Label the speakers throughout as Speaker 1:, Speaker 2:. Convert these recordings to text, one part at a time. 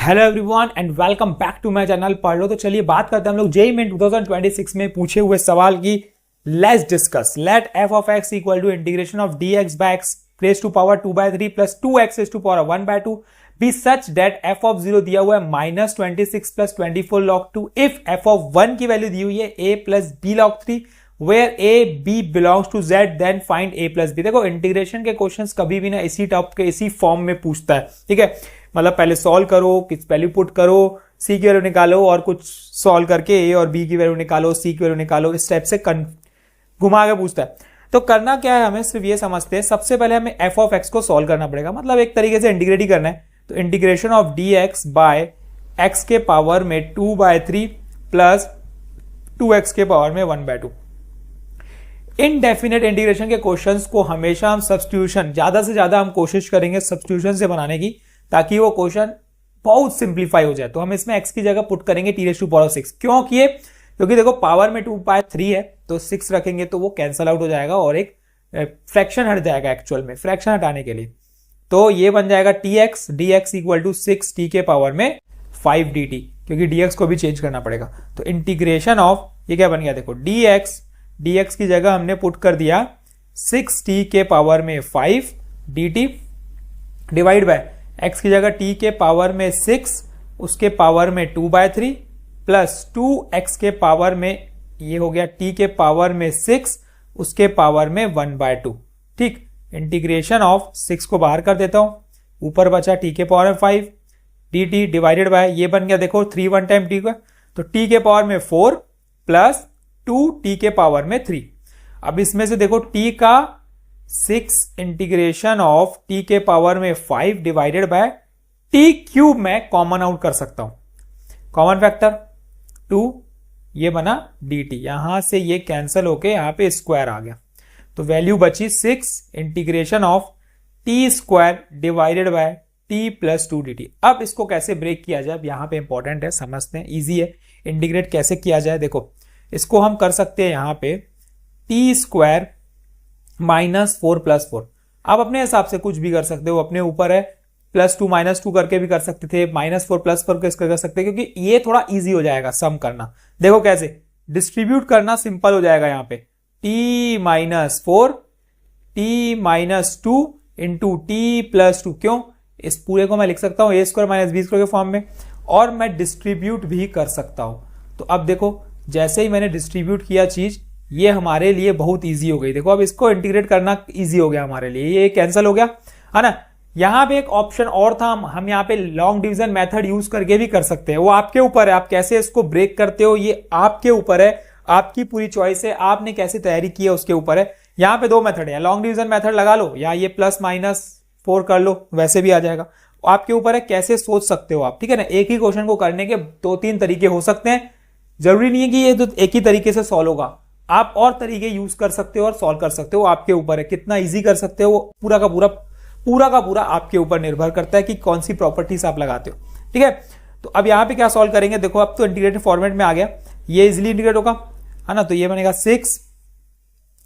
Speaker 1: Hello everyone and welcome back to my channel पढ़ लो। तो चलिए बात करते हैं हम लोग जेईई मेन 2026 में पूछे हुए सवाल की। Let's discuss let f of x equal to integration of d x by x raise to power 2/3 plus 2x raise to power 1/2 b such that f of 0 दिया हुआ है -26 plus 24 log 2 if f of 1 की value दी हुई है a plus b log 3 where a b belongs to z then find a plus b. देखो integration के questions कभी भी ना इसी टॉप के इसी फॉर्म में पूछता है, ठीक है। मतलब पहले सॉल्व करो, किस वैल्यू पुट करो, सी की वैल्यू निकालो और कुछ सॉल्व करके ए और बी की वैल्यू निकालो, सी की वैल्यू निकालो, इस टाइप से घुमा के पूछता है। तो करना क्या है, हमें सिर्फ ये समझते हैं सबसे पहले हमें एफ ऑफ एक्स को सॉल्व करना पड़ेगा, मतलब एक तरीके से इंटीग्रेट ही करना है। तो integration of d x by x के पावर में 2/3 प्लस 2x के पावर में 1/2। इनडेफिनेट इंटीग्रेशन के क्वेश्चंस को हमेशा हम सब्स्टिट्यूशन, ज्यादा से ज्यादा हम कोशिश करेंगे सब्स्टिट्यूशन से बनाने की, ताकि वो क्वेश्चन बहुत सिंप्लीफाई हो जाए। तो हम इसमें x की जगह पुट करेंगे t⁻6। क्यों किए? क्योंकि देखो पावर में 2/3 है तो 6 रखेंगे तो वो कैंसल आउट हो जाएगा और एक फ्रैक्शन हट जाएगा एक्चुअल में, फ्रैक्शन हटाने के लिए। तो ये बन जाएगा tx dx equal to 6t के पावर में 5 dt, क्योंकि dx को भी चेंज करना पड़ेगा। तो इंटीग्रेशन ऑफ ये क्या बन गया, देखो dx की जगह हमने पुट कर दिया 6t के पावर में 5 dt डिवाइड बाय x की जगह t के पावर में 6 उसके पावर में 2/3 प्लस 2x के पावर में ये हो गया t के पावर में 6 उसके पावर में 1/2। ठीक, इंटीग्रेशन ऑफ 6 को बाहर कर देता हूं, ऊपर बचा t के पावर में 5 dt डिवाइडेड बाय ये बन गया, देखो 3 1 टाइम t का, तो t के पावर में 4 प्लस 2t के पावर में 3। अब इसमें से देखो t का 6 इंटीग्रेशन ऑफ t के पावर में 5 डिवाइडेड बाय t क्यूब में कॉमन आउट कर सकता हूं, कॉमन फैक्टर 2, ये बना dt, यहां से ये कैंसिल होके यहां पे स्क्वायर आ गया, तो वैल्यू बची 6 integration of t square divided by t plus 2 dt। अब इसको कैसे ब्रेक किया जाए, यहां पे इंपॉर्टेंट है, समझते हैं, इजी है। इंटीग्रेट कैसे किया जाए, देखो इसको हम कर सकते हैं यहां पे t स्क्वायर -4 प्लस 4। आप अपने हिसाब से कुछ भी कर सकते हो, अपने ऊपर है, +2 -2 करके भी कर सकते थे, -4 प्लस 4 कर सकते हैं, क्योंकि ये थोड़ा इजी हो जाएगा सम करना। देखो कैसे डिस्ट्रीब्यूट करना सिंपल हो जाएगा, यहां पे t-4 t-2 इंटू t+2। क्यों? इस पूरे को मैं लिख सकता हूं a² - b² के फॉर्म में, और मैं डिस्ट्रीब्यूट भी कर सकता हूं। तो अब देखो जैसे ही मैंने डिस्ट्रीब्यूट किया चीज, ये हमारे लिए बहुत इजी हो गई। देखो अब इसको इंटीग्रेट करना इजी हो गया हमारे लिए, ये कैंसिल हो गया है ना। यहां पे एक ऑप्शन और था, हम यहां पे लॉन्ग डिवीजन मेथड यूज करके भी कर सकते हैं, वो आपके ऊपर है, आप कैसे इसको ब्रेक करते हो ये आपके ऊपर है, आपकी पूरी चॉइस है, आपने कैसे तैयारी की है उसके ऊपर है। यहाँ पे 2 मेथड है, लॉन्ग डिवीजन मेथड लगा लो या ये +-4 कर लो, वैसे भी आ जाएगा, आपके ऊपर है कैसे सोच सकते हो आप, ठीक है ना। एक ही क्वेश्चन को करने के 2-3 तरीके हो सकते हैं, जरूरी नहीं है कि ये तो एक ही तरीके से सॉल्व होगा, आप और तरीके यूज कर सकते हो और सॉल्व कर सकते हो, आपके ऊपर है कितना इजी कर सकते हो, वो पूरा का पूरा आपके ऊपर निर्भर करता है कि कौन सी प्रॉपर्टीज आप लगाते हो, ठीक है। तो अब यहां पे क्या सॉल्व करेंगे, देखो अब तो इंटीग्रेटेड फॉर्मेट में आ गया, ये इजिली इंटीग्रेट होगा, है ना। तो ये बनेगा 6,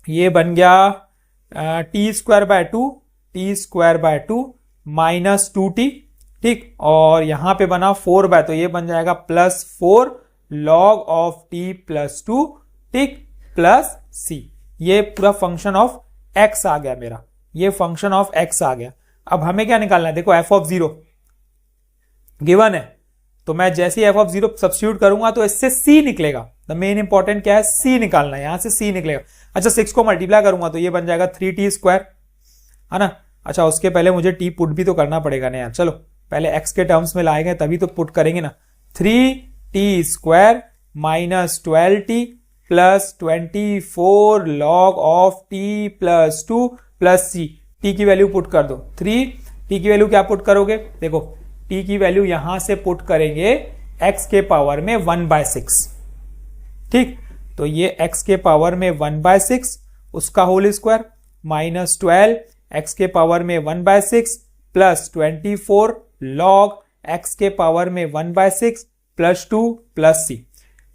Speaker 1: ये बन गया t²/2 माइनस 2t, ठीक, और यहां पे बना 4/, तो ये बन जाएगा +4 log ऑफ t+2, ठीक, प्लस c। ये पूरा फंक्शन ऑफ x आ गया मेरा, ये फंक्शन ऑफ x आ गया। अब हमें क्या निकालना है, देखो f ऑफ 0 गिवन है, तो मैं जैसे ही f ऑफ 0 सब्स्टिट्यूट करूंगा तो इससे c निकलेगा। द मेन इंपॉर्टेंट क्या है, c निकालना है, यहां से c निकलेगा। अच्छा 6 को मल्टीप्लाई करूंगा तो ये बन जाएगा 3t², है ना। अच्छा उसके पहले मुझे t पुट भी तो करना पड़ेगा ना यार, चलो पहले x के टर्म्स में लाएंगे तभी तो पुट करेंगे ना। 3t² minus 12t plus 24 log of t+2 plus c। t की वैल्यू पुट कर दो, 3, t की वैल्यू क्या पुट करोगे, देखो t की वैल्यू यहां से पुट करेंगे x के पावर में 1/6, ठीक। तो ये x के पावर में 1/6 उसका होल स्क्वायर माइनस 12 x के पावर में 1/6 प्लस 24 log x के पावर में 1/6 प्लस 2 प्लस c।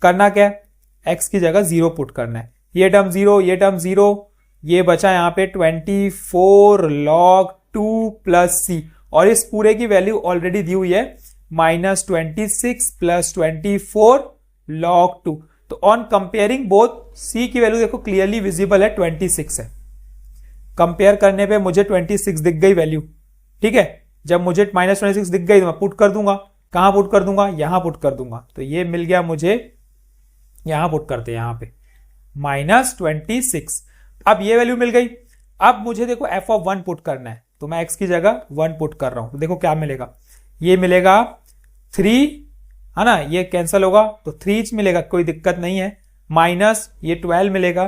Speaker 1: करना क्या है, x की जगह 0 पुट करना है, ये टर्म 0, ये टर्म 0, ये बचा यहां पे 24 log 2 प्लस c, और इस पूरे की वैल्यू ऑलरेडी दी हुई है माइनस 26 प्लस 24 log 2। तो ऑन कंपेयरिंग बोथ c की वैल्यू देखो क्लियरली विजिबल है 26 है। कंपेयर करने पे मुझे 26 दिख गई वैल्यू, ठीक है। जब मुझे माइनस 26 दिख गई तो मैं पुट कर दूंगा। कहां पुट कर दूंगा? यहां पुट कर दूंगा। तो ये मिल गया मुझे, यहां पुट करते हैं, यहां पे माइनस 26। अब ये वैल्यू मिल गई। अब मुझे देखो f ऑफ 1 पुट करना है, तो मैं x की जगह 1 पुट कर रहा हूं। तो देखो क्या मिलेगा, ये मिलेगा 3, है ना, ये कैंसिल होगा तो 3 मिलेगा, कोई दिक्कत नहीं है। माइनस ये 12 मिलेगा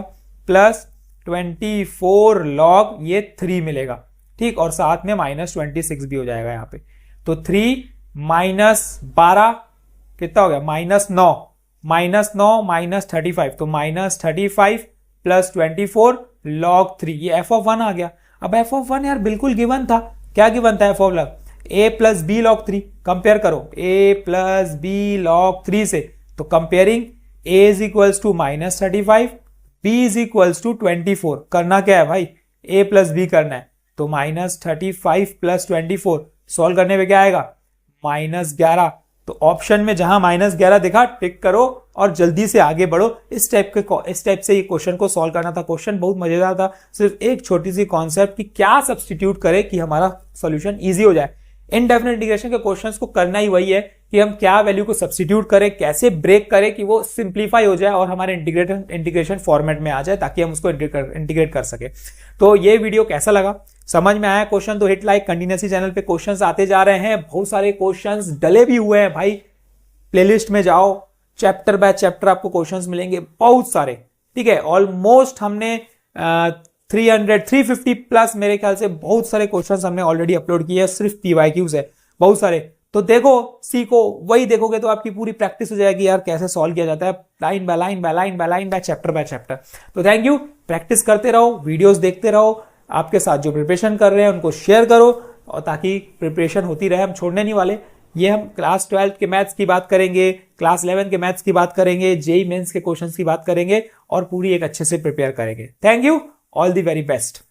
Speaker 1: प्लस 24 log ये 3 मिलेगा, ठीक। और साथ में माइनस 26 भी हो जाएगा यहाँ पे। तो 3 माइनस 12 कितना हो गया? -9, -9 माइनस 35, तो -35 प्लस 24 log 3, ये f ऑफ 1 आ गया। अब f ऑफ 1 यार बिल्कुल गिवन था। क्या गिवन था f of 1? a plus b log 3। Compare करो a प्लस बी log 3 से, तो comparing a is equals to -35, b is equals to 24। करना क्या है भाई? a प्लस बी करना है। तो -35 प्लस 24 सॉल्व करने पे क्या आएगा? -11। तो ऑप्शन में जहां -11 दिखा टिक करो और जल्दी से आगे बढ़ो। इस टाइप से ये क्वेश्चन को सॉल्व करना था। क्वेश्चन बहुत मजेदार था, सिर्फ एक छोटी सी कॉन्सेप्ट कि क्या सब्स्टिट्यूट करे कि हमारा सॉल्यूशन इजी हो जाए। इनडेफिनेट इंटीग्रेशन के क्वेश्चंस को करना ही वही है कि हम क्या वैल्यू को सब्स्टिट्यूट करें, कैसे ब्रेक करें कि वो सिंप्लीफाई हो जाए और हमारे इंटीग्रेशन फॉर्मेट में आ जाए, ताकि हम उसको इंटीग्रेट कर सके। तो ये वीडियो कैसा लगा, समझ में आया क्वेश्चन, तो हिट लाइक। कंटिन्यूअसली चैनल पे क्वेश्चंस आते जा रहे हैं, बहुत सारे क्वेश्चंस डले भी हुए हैं भाई। प्लेलिस्ट में जाओ, चैप्टर बाय चैप्टर आपको क्वेश्चंस मिलेंगे बहुत सारे, ठीक है। ऑलमोस्ट हमने 350 प्लस मेरे ख्याल से बहुत सारे क्वेश्चंस हमने ऑलरेडी अपलोड किए हैं, सिर्फ पीवाईक्यूज है बहुत सारे। तो देखो, सीखो, वही देखोगे तो आपकी पूरी प्रैक्टिस हो जाएगी यार कैसे सॉल्व किया जाता है, line by line by line by line by chapter by chapter. तो थैंक यू, प्रैक्टिस करते रहो, वीडियोस देखते रहो, आपके साथ जो प्रिपरेशन कर रहे हैं उनको शेयर करो, और ताकि प्रिपरेशन होती रहे, हम छोड़ने नहीं वाले। ये हम क्लास 12 के मैथ्स की बात करेंगे, क्लास 11 के मैथ्स की बात करेंगे, जेईई मेंस के क्वेश्चंस की बात करेंगे और पूरी एक अच्छे से प्रिपेयर करेंगे। Thank you, all the very best.